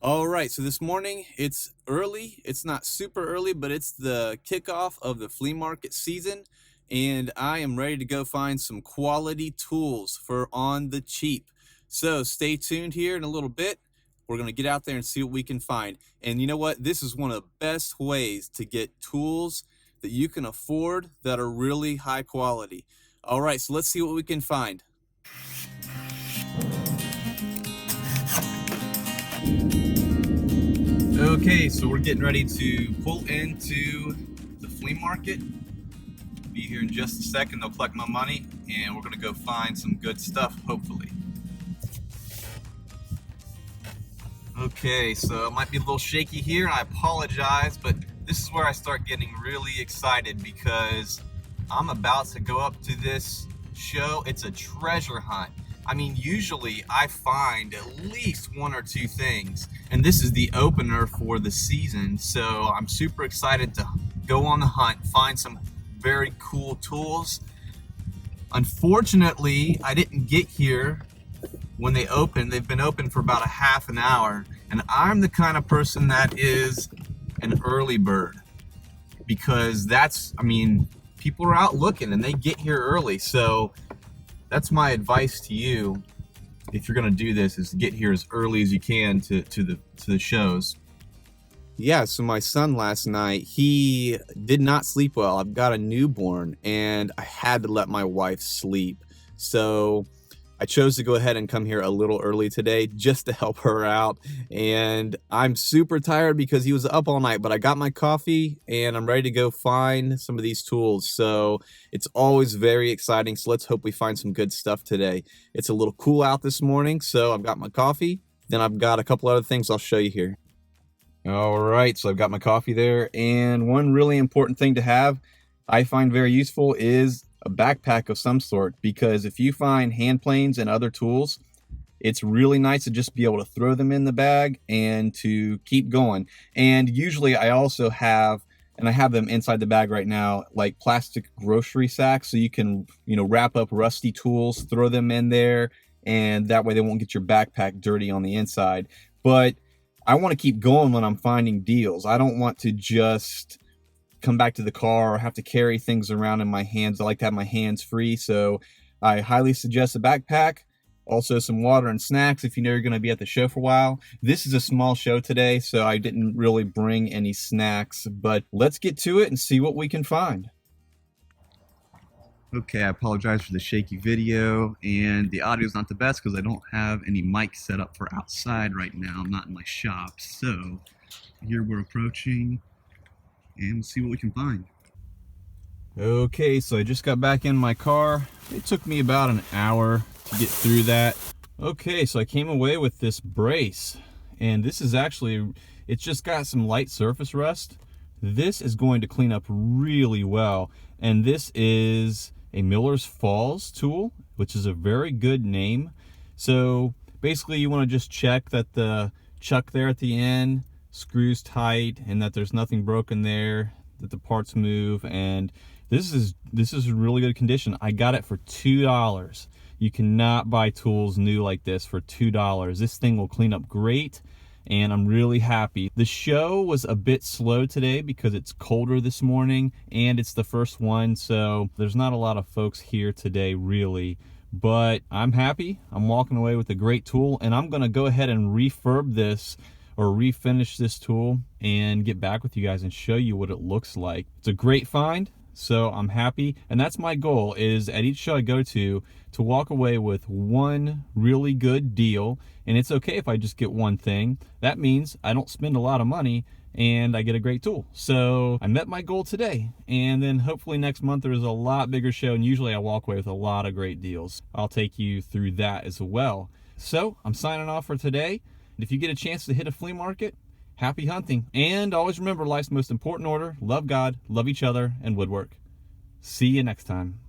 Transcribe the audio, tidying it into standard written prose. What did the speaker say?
All right, so this morning it's early. It's not super early, but it's the kickoff of the flea market season, and I am ready to go find some quality tools for on the cheap. So stay tuned here in a little bit. We're going to get out there and see what we can find. And you know what? This is one of the best ways to get tools that you can afford that are really high quality. All right, so let's see what we can find. Okay, so we're getting ready to pull into the flea market. Be here in just a second. They'll collect my money, and we're gonna go find some good stuff, hopefully. Okay, so it might be a little shaky here, and I apologize, but this is where I start getting really excited because I'm about to go up to this show. It's a treasure hunt. I mean, usually I find at least one or two things, and this is the opener for the season, so I'm super excited to go on the hunt, find some very cool tools. Unfortunately, I didn't get here when they opened. They've been open for about a half an hour, and I'm the kind of person that is an early bird because people are out looking and they get here early. So that's my advice to you if you're going to do this, is to get here as early as you can to the shows. Yeah, so my son last night, he did not sleep well. I've got a newborn and I had to let my wife sleep. So I chose to go ahead and come here a little early today just to help her out. And I'm super tired because he was up all night, but I got my coffee and I'm ready to go find some of these tools. So it's always very exciting. So let's hope we find some good stuff today. It's a little cool out this morning, so I've got my coffee. Then I've got a couple other things I'll show you here. All right, so I've got my coffee there. And one really important thing to have, I find very useful, is a backpack of some sort, because if you find hand planes and other tools, it's really nice to just be able to throw them in the bag and to keep going. And usually I also have, and I have them inside the bag right now, like plastic grocery sacks, so you can, wrap up rusty tools, throw them in there, and that way they won't get your backpack dirty on the inside. But I want to keep going when I'm finding deals. I don't want to just come back to the car or have to carry things around in my hands. I like to have my hands free, so I highly suggest a backpack. Also some water and snacks if you know you're going to be at the show for a while. This is a small show today, so I didn't really bring any snacks, but let's get to it and see what we can find. Okay, I apologize for the shaky video, and the audio is not the best because I don't have any mic set up for outside right now. I'm not in my shop, so here we're approaching, and we'll see what we can find. Okay, so I just got back in my car. It took me about an hour to get through that. Okay, so I came away with this brace, and this is actually, it's just got some light surface rust. This is going to clean up really well, and this is a Miller's Falls tool, which is a very good name. So basically you want to just check that the chuck there at the end screws tight and that there's nothing broken there, that the parts move, and this is really good condition. I got it for $2. You cannot buy tools new like this for $2. This thing will clean up great, and I'm really happy. The show was a bit slow today because it's colder this morning and it's the first one, so there's not a lot of folks here today really, but I'm happy. I'm walking away with a great tool, and I'm gonna go ahead and refurb this or refinish this tool and get back with you guys and show you what it looks like. It's a great find, so I'm happy, and that's my goal, is at each show I go to walk away with one really good deal. And it's okay if I just get one thing. That means I don't spend a lot of money and I get a great tool. So I met my goal today, and then hopefully next month there's a lot bigger show, and usually I walk away with a lot of great deals. I'll take you through that as well. So I'm signing off for today. If you get a chance to hit a flea market, happy hunting. And always remember, life's most important order: love God, love each other, and woodwork. See you next time.